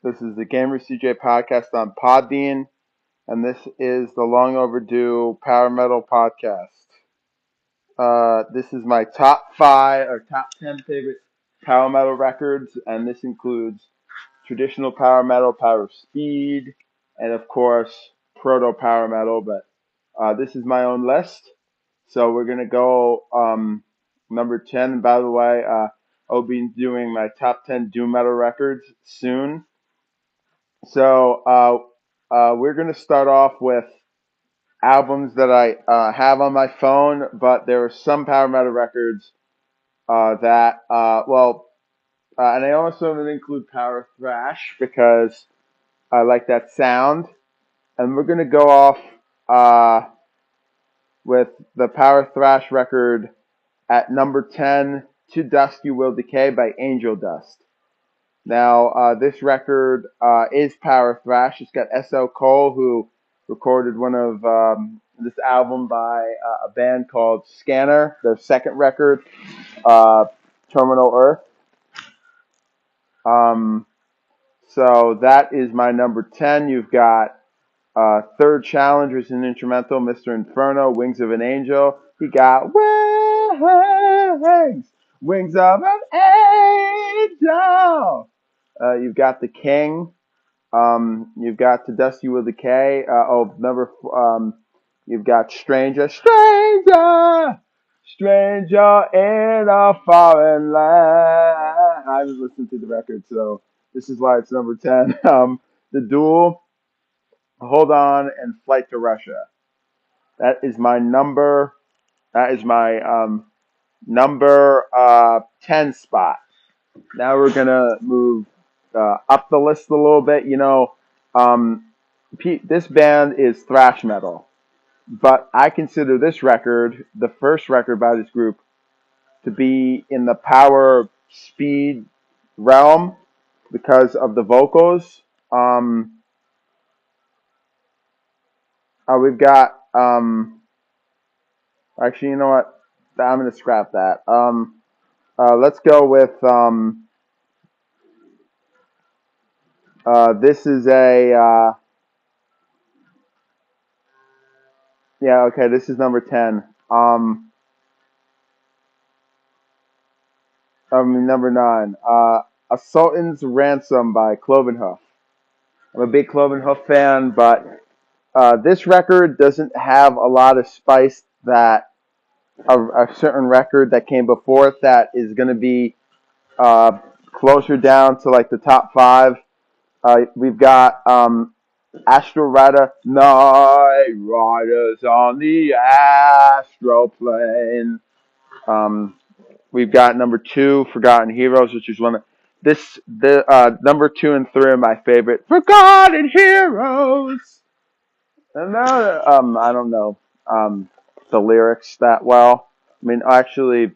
This is the Gamer CJ podcast on Podbean, and this is the long overdue Power Metal podcast. This is my top 5 or top 10 favorite Power Metal records, and this includes traditional Power Metal, Power Speed, and of course, Proto Power Metal. But this is my own list, so we're gonna go number 10. And by the way, I'll be doing my top 10 Doom Metal records soon. So we're going to start off with albums that I have on my phone, but there are some power metal records and I also going to include power thrash because I like that sound. And we're going to go off uh, with the power thrash record at number 10, To Dust You Will Decay by Angel Dust. Now, this record is power thrash. It's got S.L. Cole, who recorded one of this album by a band called Scanner, their second record, Terminal Earth. Um, so that is my number 10. You've got Third Challenge, which is an instrumental, Mr. Inferno, Wings of an Angel. You got Wings of an Angel. You've got The King. You've got To Dust You Will Decay. You've got Stranger in a Foreign Land. I haven't listened to the record, so this is why it's number 10. The Duel, Hold On, and Flight to Russia. That is my number. That is my number 10 spot. Now we're gonna move up the list a little bit. Um, this band is thrash metal, but I consider this record, the first record by this group, to be in the power speed realm because of the vocals. We've got actually, you know what? I'm gonna scrap that. Let's go with this is a yeah, okay, this is number 10. Number 9. A Sultan's Ransom by Cloven Hoof. I'm a big Cloven Hoof fan, but this record doesn't have a lot of spice that a certain record that came before it that is going to be closer down to like the top 5. We've got Astral Rider, Night Riders on the Astral Plane. We've got number 2, Forgotten Heroes, which is one of the number 2 and 3 are my favorite. Forgotten Heroes. And now, I don't know the lyrics that well. I mean, actually,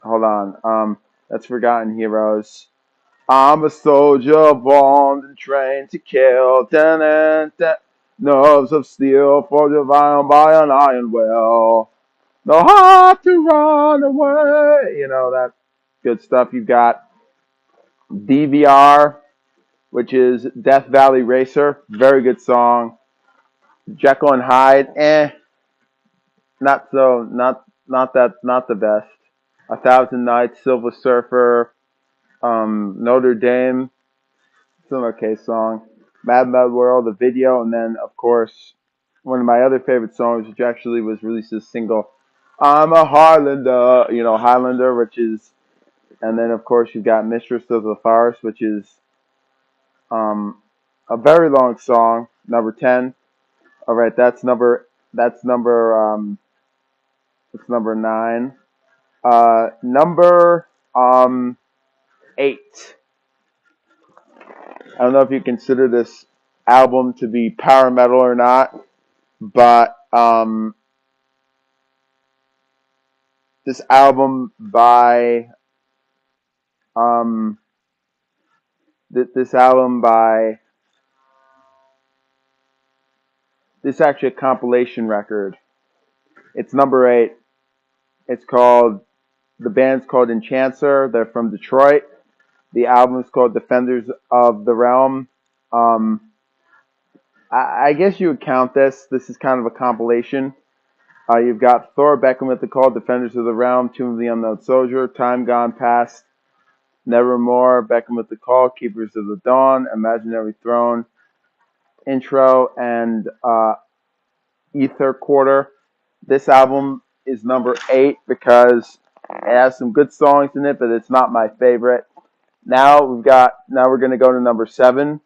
hold on. That's Forgotten Heroes. I'm a soldier born and trained to kill. Dun-dun-dun. Nerves of steel for divine by an iron will. No heart to run away. You know, that good stuff. You've got DVR, which is Death Valley Racer. Very good song. Jekyll and Hyde, not so, not the best. A Thousand Nights, Silver Surfer, Notre Dame, it's an okay song. Mad Mad World, the video, and then of course one of my other favorite songs, which actually was released as a single, I'm a Highlander, Highlander, which is, and then of course you've got Mistress of the Forest, which is um, a very long song, number 10. All right, it's number 9. Number 8. I don't know if you consider this album to be power metal or not, but this album by um, this album by this actually a compilation record. It's number 8. It's called The band's called Enchancer. They're from Detroit. The album is called Defenders of the Realm. Um, I guess you would count this. This is kind of a compilation. You've got Thor, Beckham with the Call, Defenders of the Realm, Tomb of the Unknown Soldier, Time Gone Past, Nevermore, Beckham with the Call, Keepers of the Dawn, Imaginary Throne, Intro, and Ether Quarter. This album is number 8 because it has some good songs in it, but it's not my favorite. Now we're gonna go to number 7,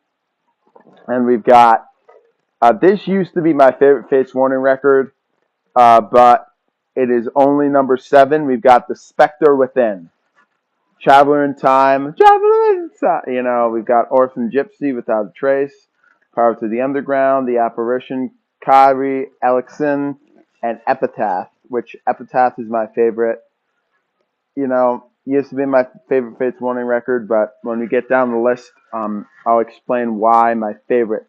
and we've got this used to be my favorite Fates Warning record, but it is only number 7. We've got The Spectre Within, Traveler in Time, Traveler in Time. We've got Orphan Gypsy, Without a Trace, Power to the Underground, The Apparition, Kyrie, Elixin, and Epitaph, which Epitaph is my favorite. Used to be my favorite Fates Warning record, but when we get down the list, I'll explain why my favorite.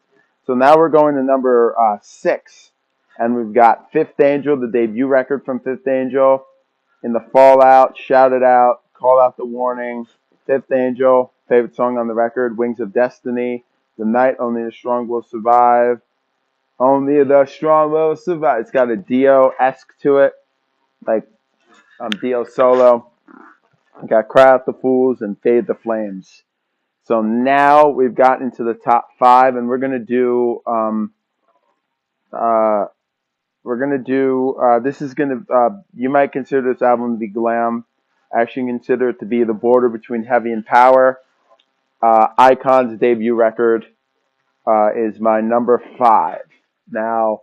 So now we're going to number 6, and we've got Fifth Angel, the debut record from Fifth Angel, In the Fallout, Shout It Out, Call Out the Warning, Fifth Angel, favorite song on the record, Wings of Destiny, The Night, Only the Strong Will Survive, Only the Strong Will Survive. It's got a Dio-esque to it, like Dio solo. I got Cry Out the Fools and Fade the Flames. So now we've gotten into the top 5, and we're gonna do this is gonna you might consider this album to be glam. I actually consider it to be the border between heavy and power. Icon's debut record is my number 5. Now,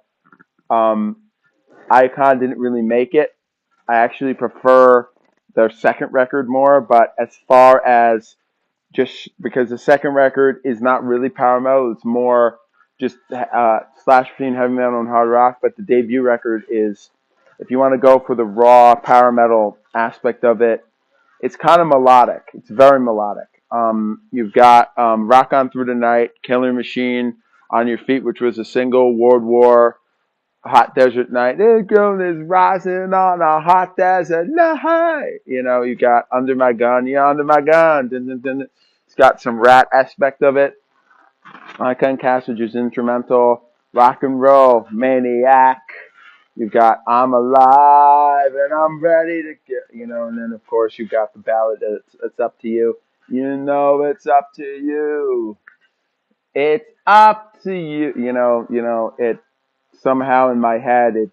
Icon didn't really make it. I actually prefer their second record more, but as far as just because the second record is not really power metal, it's more just slash between heavy metal and hard rock. But the debut record is, if you want to go for the raw power metal aspect of it, it's kind of melodic. It's very melodic. You've got Rock On Through the Night, Killer Machine, On Your Feet, which was a single, World War, Hot Desert Night. This girl is rising on a hot desert night. You got Under My Gun, yeah, Under My Gun. Dun, dun, dun. It's got some rat aspect of it. Icon Cast, which is instrumental. Rock and Roll, Maniac. You've got I'm Alive and I'm Ready to Get, and then of course you've got the ballad It's Up to You. It's up to you. It's up to you. It somehow in my head, I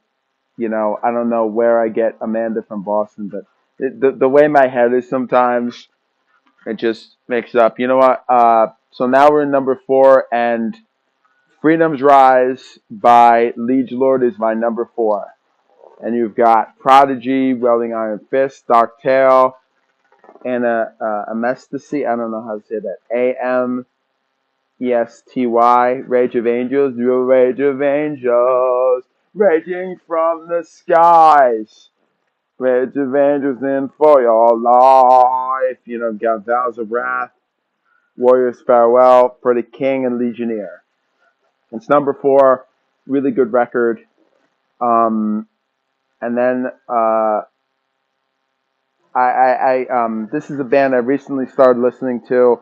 don't know where I get Amanda from Boston, but the way my head is sometimes, it just makes up. You know what? So now we're in number 4, and Freedom's Rise by Liege Lord is my number 4. And you've got Prodigy, Welding Iron Fist, Dark Tale, and Amestasy. I don't know how to say that. A-M-E-S-T-Y, Rage of Angels, your Rage of Angels, raging from the skies. Rage of Angels in for your life. Got Vows of Wrath, Warrior's Farewell, For the King, and Legionnaire. It's number 4, really good record. And then this is a band I recently started listening to,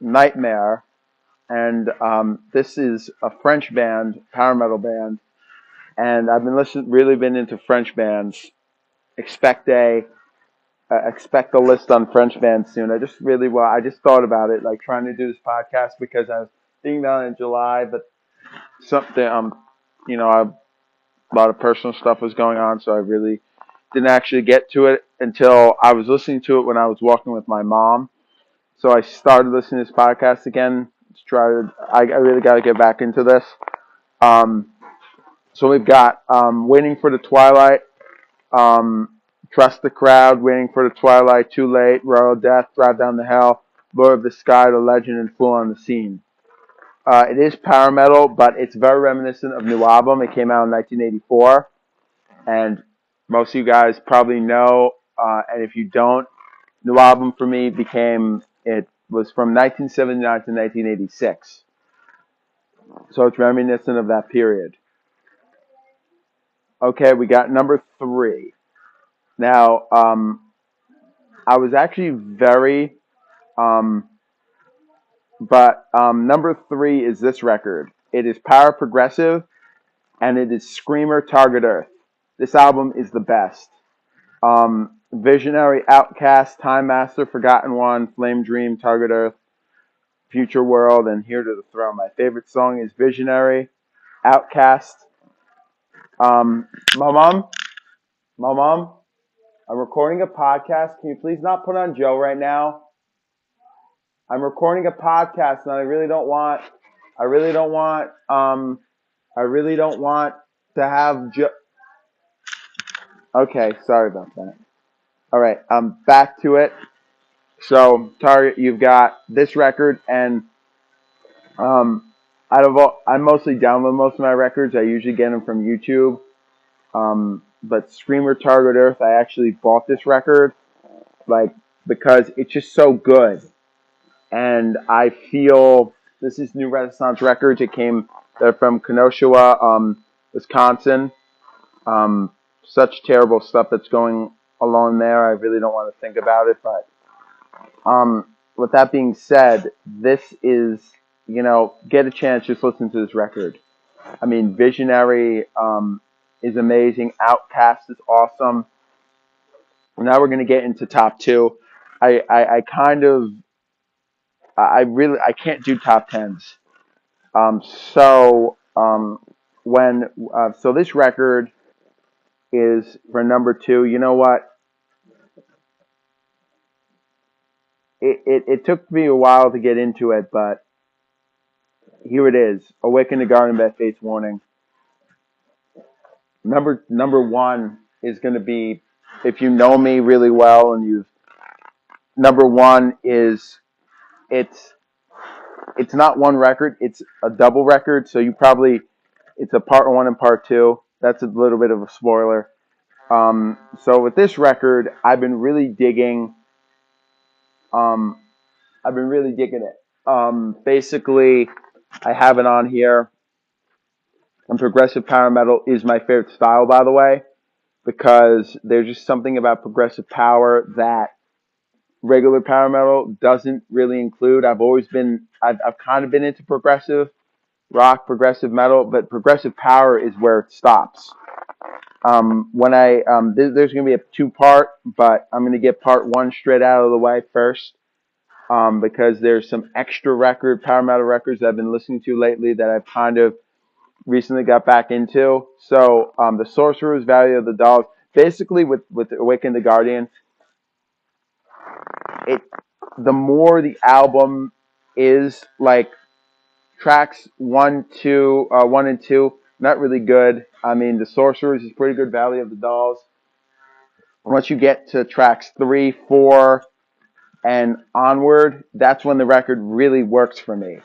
Nightmare, and this is a French band, power metal band, and I've been really been into French bands. Expect a list on French bands soon. I just thought about it, like trying to do this podcast because I was being down in July, but something a lot of personal stuff was going on, so I really didn't actually get to it until I was listening to it when I was walking with my mom. So I started listening to this podcast again. I really got to get back into this. So we've got Waiting for the Twilight, Trust the Crowd, Waiting for the Twilight, Too Late, Royal Death, Drive Down the Hell, Lord of the Sky, The Legend, and Fool on the Scene. It is power metal, but it's very reminiscent of New Album. It came out in 1984, and most of you guys probably know, and if you don't, New Album for me was from 1979 to 1986. So it's reminiscent of that period. Okay, we got number 3. Now, I was actually very Um, but number three is this record. It is power progressive, and it is screamer Target Earth. This album is the best. Visionary, Outcast, Time Master, Forgotten One, Flame Dream, Target Earth, Future World, and Here to the Throne. My favorite song is Visionary, Outcast. My mom, my mom, I'm recording a podcast. Can you please not put on Joe right now? I'm recording a podcast, and I really don't want, I really don't want, I really don't want to have Joe. Okay, sorry about that. All right, back to it. So, Target, you've got this record, and um, I mostly download most of my records. I usually get them from YouTube. But Screamer Target Earth, I actually bought this record, like, because it's just so good. And I feel this is New Renaissance Records. They're from Kenosha, Wisconsin. Such terrible stuff that's going along there. I really don't want to think about it, but with that being said, this is, get a chance, just listen to this record. I mean, Visionary is amazing. Outcast is awesome. Now we're going to get into top two. I kind of, I can't do top tens. Um, so, um, so this record is for number two. You know what? It took me a while to get into it, but here it is. Awaken the Garden by Fates Warning. Number one is going to be, if you know me really well, and number one is, it's it's not one record, it's a double record. So it's a part one and part two. That's a little bit of a spoiler. So with this record, Um, I've been really digging it. Basically, I have it on here. And progressive power metal is my favorite style, by the way, because there's just something about progressive power that regular power metal doesn't really include. I've kind of been into progressive rock, progressive metal, but progressive power is where it stops. There's going to be a two-part, but I'm going to get part one straight out of the way first. Because there's some extra power metal records that I've been listening to lately that I've kind of recently got back into. So, the Sorcerer's Valley of the Dolls, basically with Awaken the Guardian, it the more the album is like tracks one and two, not really good. I mean, the Sorcerers is pretty good. Valley of the Dolls. Once you get to tracks 3, 4, and onward, that's when the record really works for me.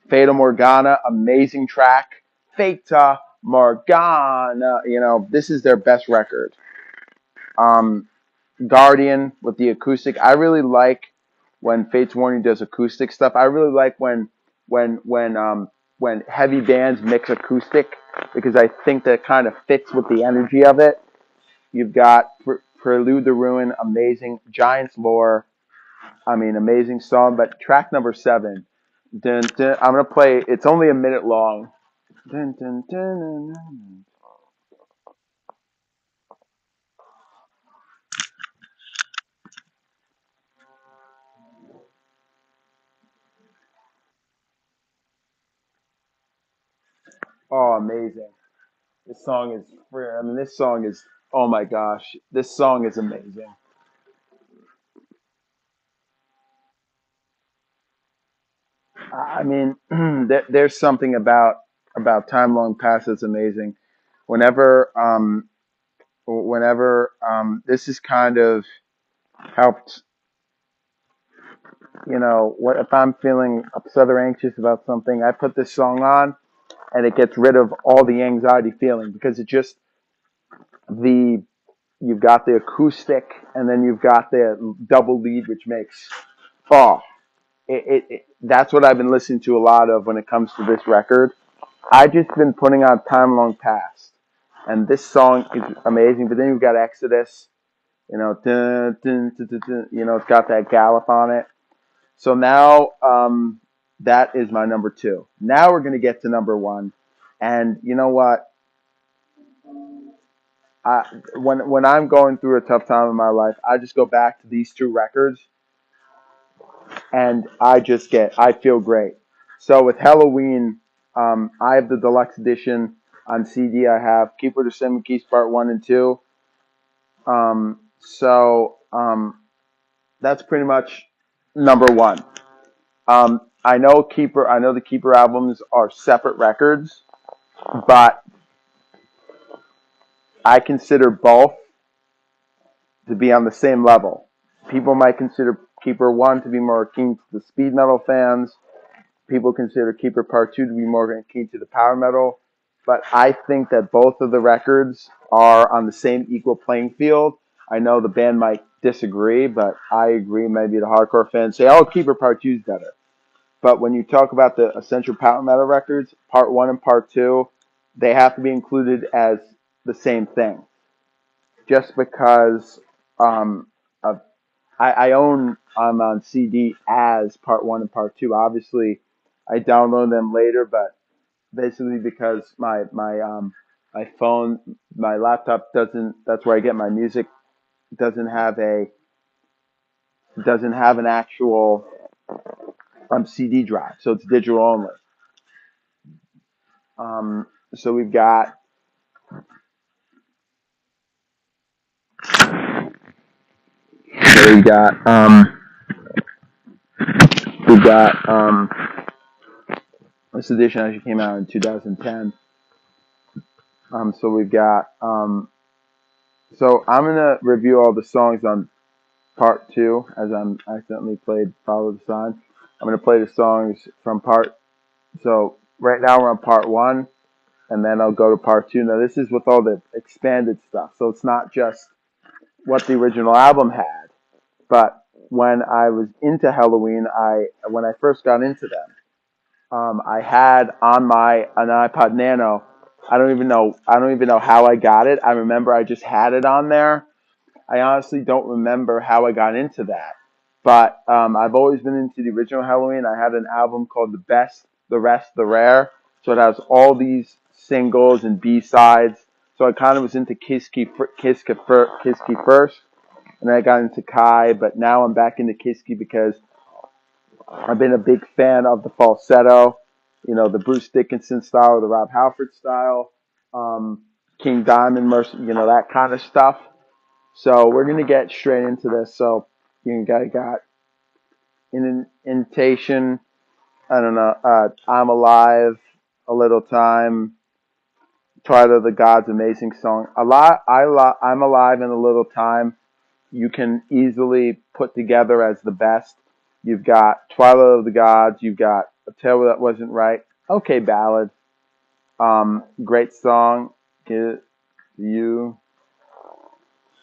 Fata Morgana, amazing track. Fata Morgana, this is their best record. Um, Guardian with the acoustic. I really like when Fates Warning does acoustic stuff. I really like when when heavy bands mix acoustic, because I think that kind of fits with the energy of it. You've got Prelude to Ruin, amazing. Giants Lore, I mean, amazing song. But track number 7, dun, dun, I'm gonna play. It's only a minute long. Dun, dun, dun, dun, dun. Oh, amazing! This song is. I mean, this song is. Oh my gosh, this song is amazing. I mean, there's something about Time Long Past that's amazing. Whenever this has kind of helped. What if I'm feeling upset or anxious about something? I put this song on, and it gets rid of all the anxiety feeling, because it just the you've got the acoustic, and then you've got the double lead, which makes oh that's what I've been listening to a lot of when it comes to this record. I've just been putting on Time Long Past, and this song is amazing. But then you've got Exodus, dun, dun, dun, dun, dun, it's got that gallop on it. So now that is my number two. Now we're gonna get to number one, and you know what? I, when I'm going through a tough time in my life, I just go back to these two records, and I feel great. So with Halloween, I have the deluxe edition on CD. I have Keeper to Seven Keys Part One and Two. So that's pretty much number one. I know the Keeper albums are separate records, but I consider both to be on the same level. People might consider Keeper 1 to be more akin to the speed metal fans. People consider Keeper Part 2 to be more akin to the power metal. But I think that both of the records are on the same equal playing field. I know the band might disagree, but I agree. Maybe the hardcore fans say, oh, Keeper Part 2 is better. But when you talk about the essential power metal records, Part 1 and Part 2, they have to be included as the same thing. Just because um, of I own on CD as part one and part two. Obviously, I download them later, but basically because my phone, my laptop doesn't. That's where I get my music. Doesn't have a doesn't have an actual CD drive, so it's digital only. Um, so we've got we've got this edition actually came out in 2010. So we've got so I'm gonna review all the songs on part two as I'm accidentally played Follow the Sign. I'm gonna play the songs from part. So right now we're on part one, and then I'll go to part two. Now this is with all the expanded stuff, so it's not just what the original album had, but when I was into Halloween, when I first got into them, I had on my an iPod Nano. I don't even know how I got it. I remember I just had it on there. I honestly don't remember how I got into that. But I've always been into the original Halloween. I had an album called The Best, The Rest, The Rare. So it has all these singles and B-sides. So I kind of was into Kiski first, and then I got into Kai. But now I'm back into Kiski because I've been a big fan of the falsetto, the Bruce Dickinson style or the Rob Halford style, King Diamond, that kind of stuff. So we're gonna get straight into this. So you got in invitation. I don't know. I'm alive. A little time. Twilight of the Gods. Amazing song. A lot. I'm alive in a little time. You can easily put together as the best. You've got Twilight of the Gods. You've got A Tale That Wasn't Right. Okay, ballad. Great song. You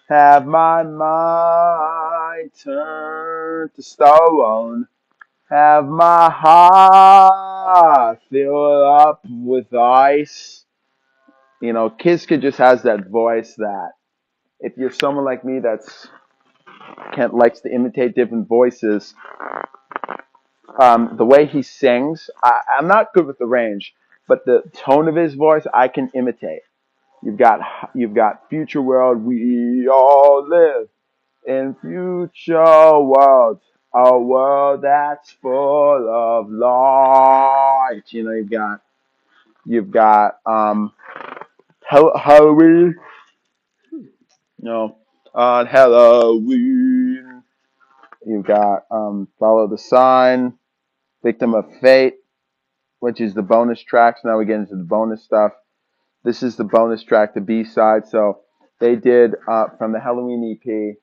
have my mind turned to stone. Have my heart filled up with ice. Kiska just has that voice that if you're someone like me that's can't likes to imitate different voices, the way he sings, I'm not good with the range, but the tone of his voice I can imitate. You've got Future World, we all live in future world, a world that's full of light. You've got Halloween, on Halloween. You've got Follow the Sign, Victim of Fate, which is the bonus tracks. Now we get into the bonus stuff. This is the bonus track, the B side. So they did from the Halloween EP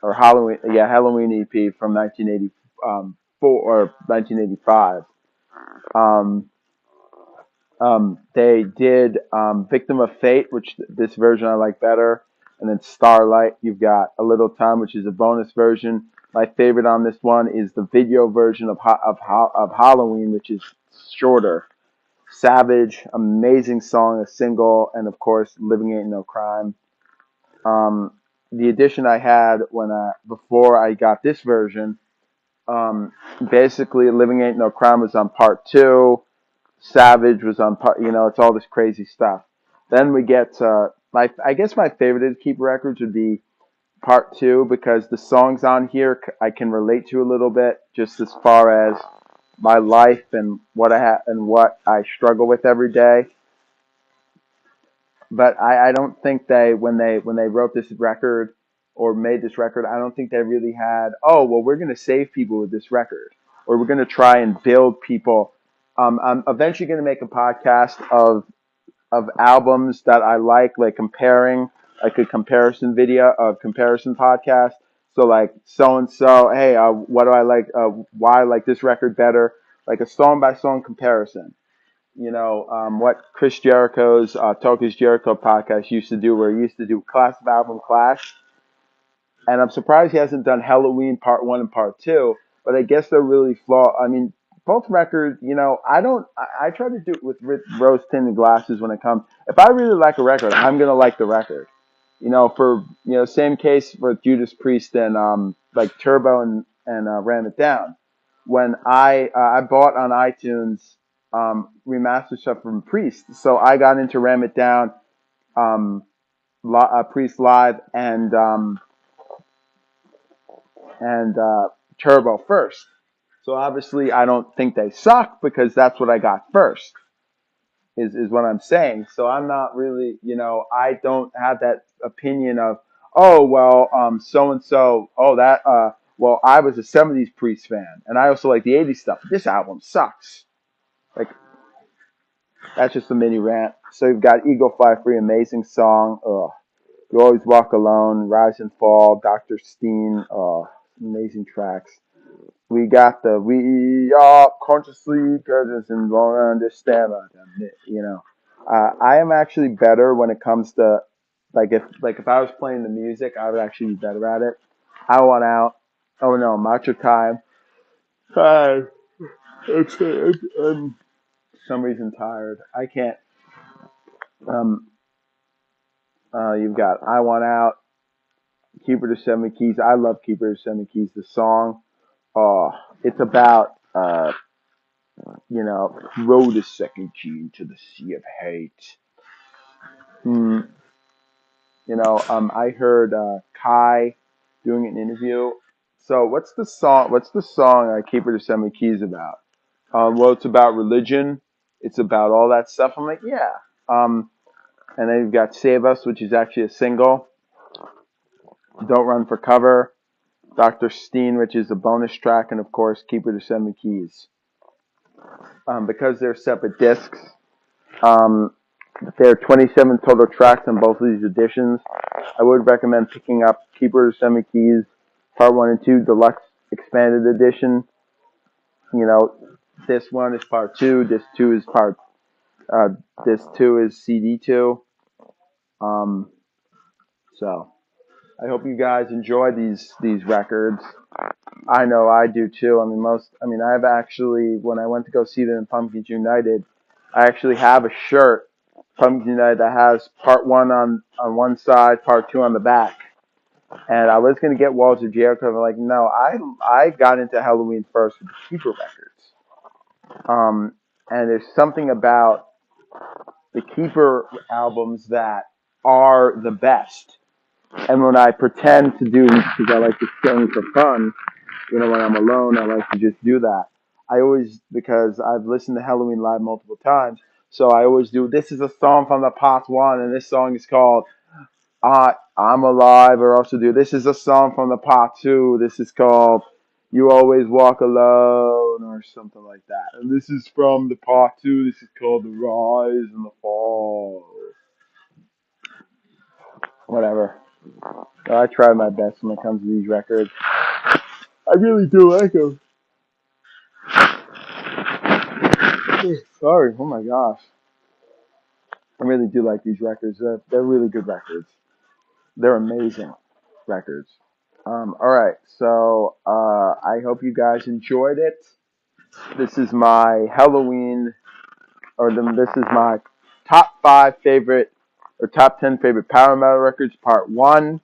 Halloween EP from 1984 or 1985. Um, they did Victim of Fate, which this version I like better, and then Starlight. You've got A Little Time, which is a bonus version. My favorite on this one is the video version of Halloween, which is shorter. Savage, amazing song, a single, and of course, Living Ain't No Crime. Um, the edition I had before I got this version Um, basically, Living Ain't No Crime was on part two. Savage was on part. It's all this crazy stuff. Then we get I guess my favorite of the Keeper records would be part two because the songs on here I can relate to a little bit, just as far as my life and what I struggle with every day. But I don't think when they wrote this record or made this record, I don't think they really had, oh well, we're gonna save people with this record, or we're gonna try and build people. I'm eventually gonna make a podcast of albums that I like comparing, like a comparison video of comparison podcast. So like so and so, hey, what do I like? Why I like this record better? Like a song by song comparison. What Chris Jericho's Talk is Jericho podcast used to do, where he used to do class of album clash. And I'm surprised he hasn't done Halloween Part 1 and Part 2, but I guess they're really flawed. I mean, both records, I try to do it with rose tinted glasses when it comes. If I really like a record, I'm going to like the record. Same case for Judas Priest and like Turbo and Ram It Down. When I bought on iTunes remastered stuff from Priest, so I got into Ram It Down, um, Priest Live, and Turbo first. So obviously, I don't think they suck because that's what I got first. Is what I'm saying. So I'm not really, I don't have that opinion of, oh well, so and so, oh that, well, I was a '70s Priest fan, and I also like the '80s stuff. This album sucks. Like that's just a mini rant. So you've got Eagle Fly Free, amazing song. You Always Walk Alone, Rise and Fall, Dr. Steen, amazing tracks. We got the We Are Consciously Curtains and Won't Understand. I am actually better when it comes to if I was playing the music, I would actually be better at it. I Want Out. Oh no, Macho Time. Hi. I'm for some reason tired. I can't. Um. You've got I Want Out. Keeper to Seven Keys. I love Keeper to Seven Keys. The song. Oh, it's about throw the second key into the sea of hate. Hmm. I heard Kai doing an interview. So what's the song? What's the song "Keeper to Send Me Keys" about? Well, it's about religion. It's about all that stuff. I'm like, yeah. And then you've got "Save Us," which is actually a single. "Don't Run for Cover," "Dr. Steen," which is a bonus track, and of course, "Keeper to Send Me Keys." Because they're separate discs. Um, there are 27 total tracks on both of these editions. I would recommend picking up Keeper Semi Keys Part 1 and 2 Deluxe Expanded Edition. This one is Part 2. This 2 is CD 2. So I hope you guys enjoy these records. I know I do too. I've actually, when I went to go see them in Pumpkins United, I actually have a shirt, Pumpkins United, that has Part 1 on one side, Part 2 on the back. And I was going to get Walls of Jericho, but like, no, I got into Halloween first with the Keeper records. And there's something about the Keeper albums that are the best. And when I pretend to do, because I like to sing for fun, when I'm alone, I like to just do that. Because I've listened to Halloween Live multiple times, so I always do, this is a song from the Part 1, and this song is called I'm Alive, or also do, this is a song from the Part 2, this is called You Always Walk Alone, or something like that. And this is from the Part 2, this is called The Rise and the Fall. Whatever. I try my best when it comes to these records. I really do like them. Sorry, oh my gosh. I really do like these records. They're really good records. They're amazing records. Alright, so I hope you guys enjoyed it. This is my Halloween, this is my top 5 favorite, or top 10 favorite power metal records, part 1.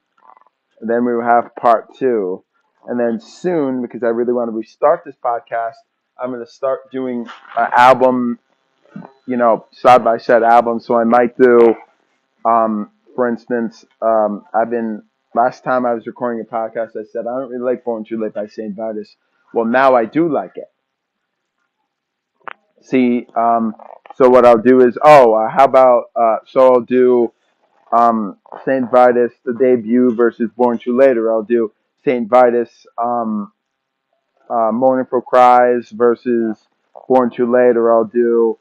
And then we will have part 2. And then soon, because I really want to restart this podcast, I'm going to start doing an album, side by side album. So I might do, for instance, last time I was recording a podcast, I said, I don't really like Born Too Late by St. Vitus. Well, now I do like it. See, so what I'll do is, how about, so I'll do St. Vitus, the debut versus Born Too Late, or I'll do St. Vitus, Mourning for Cries versus Born Too Late, or I'll do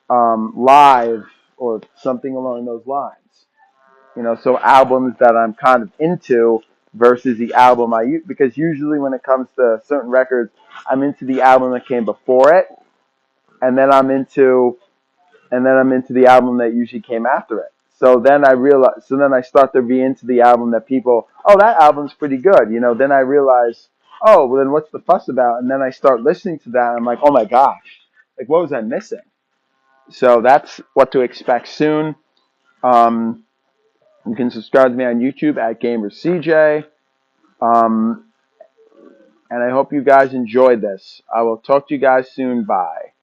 Live or something along those lines. So albums that I'm kind of into versus the album I use, because usually when it comes to certain records, I'm into the album that came before it, and then I'm into the album that usually came after it. So then I start to be into the album that people, that album's pretty good. Then I realize, well, then what's the fuss about? And then I start listening to that, and I'm like, oh my gosh, like what was I missing? So that's what to expect soon. You can subscribe to me on YouTube at GamerCJ. And I hope you guys enjoyed this. I will talk to you guys soon. Bye.